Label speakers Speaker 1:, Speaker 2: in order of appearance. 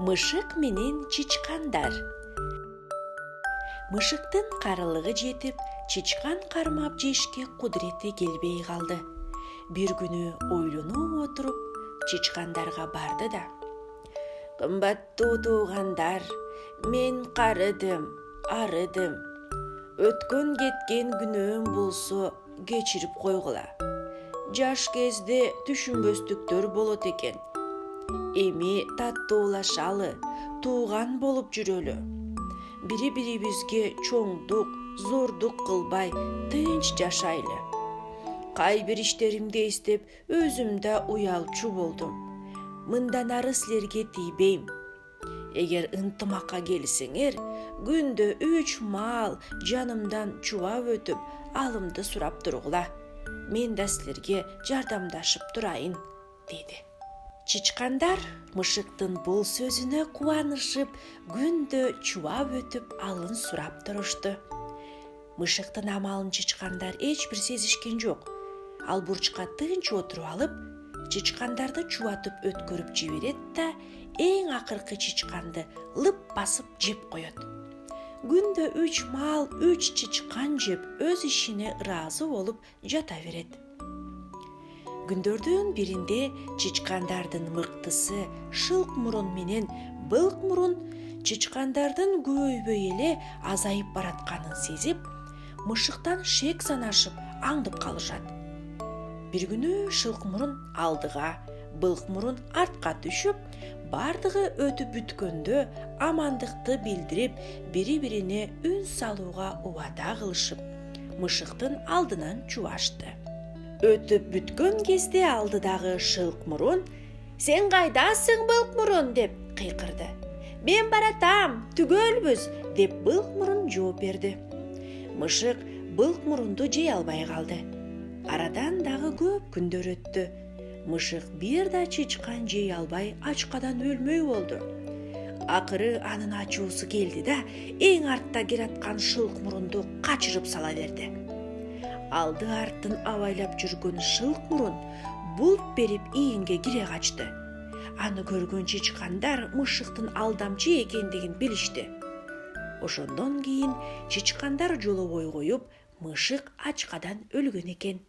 Speaker 1: Мышык менен чычкандар. Мышыктын карылыгы жетип, чычкан кармап жешке кудурети келбей калды. Бир күнү ойлонуп отуруп, чычкандарга барды да: "Кымбаттуу туугандар, мен карыдым, арыдым. Өткөн кеткен күнөөм болсо кечирип койгула. Жаш кезде түшүнбөстүктөр болот экен. Эми таттуулашалы, тууган болуп жүрөлү. Бири-бирибизге чоңдук, зордук кылбай, тынч жашайлы. Кай бир иштеримди эстеп, өзүм да уялчу болдум. Мындан ары силерге тийбейм. Эгер ынтымакка келсеңер, күндө 3 маал жанымдан чубап өтүп, алымды сурап тургула. Мен да силерге жардамдашып турайын", деди. Чычкандар мышыктын бул сөзүнө кубанышып, күндө чубап өтүп, алын сурап турушту. Мышыктын амалын чычкандар эч бир сезишкен жок. Ал бурчка тынч отуруп алып, чычкандарды чубатып өткөрүп жиберет да эң акыркы чычканды лып басып жеп коет. Күндө 3 маал 3 чычкан жеп, өз ишине ыраазы болуп жата берет. Күндөрдүн биринде чычкандардын мыктысы Шылк мурун менен Былк мурун чычкандардын көбөйбөй эле азайып баратканын сезип, мышыктан шек санашып аңдып калышат. Бир күнү Шылк мурун алдыга, Былк мурун артка түшүп, бардыгы өтүп бүткөндө амандыкты билдирип, бири-бирине үн салууга убада кылышып, мышыктын алдынан чубашты. Өтүп бүткөн кезде алдыдагы Шылк мурун: "Сен кайдасың, Былк мурун?" деп кыйкырды. "Мен баратам, түгөлбүз", деп Былк мурун жооп берди. Мышык Былк мурунду жей албай калды. Арадан дагы көп күндөр өттү. Мышык бир да чычкан жей албай ачкадан өлмөй болду. Акыры анын ачуусу келди да, эң артта келаткан Шылк мурунду качырып сала берди. Алды артын абайлап жүргөн Шылк мурун булт берип ийинге кире качты. Аны көргөн чычкандар мышыктын алдамчы экендигин билишти. Ошондон кийин чычкандар жолобой коюп, мышык ачкадан өлгөн экен.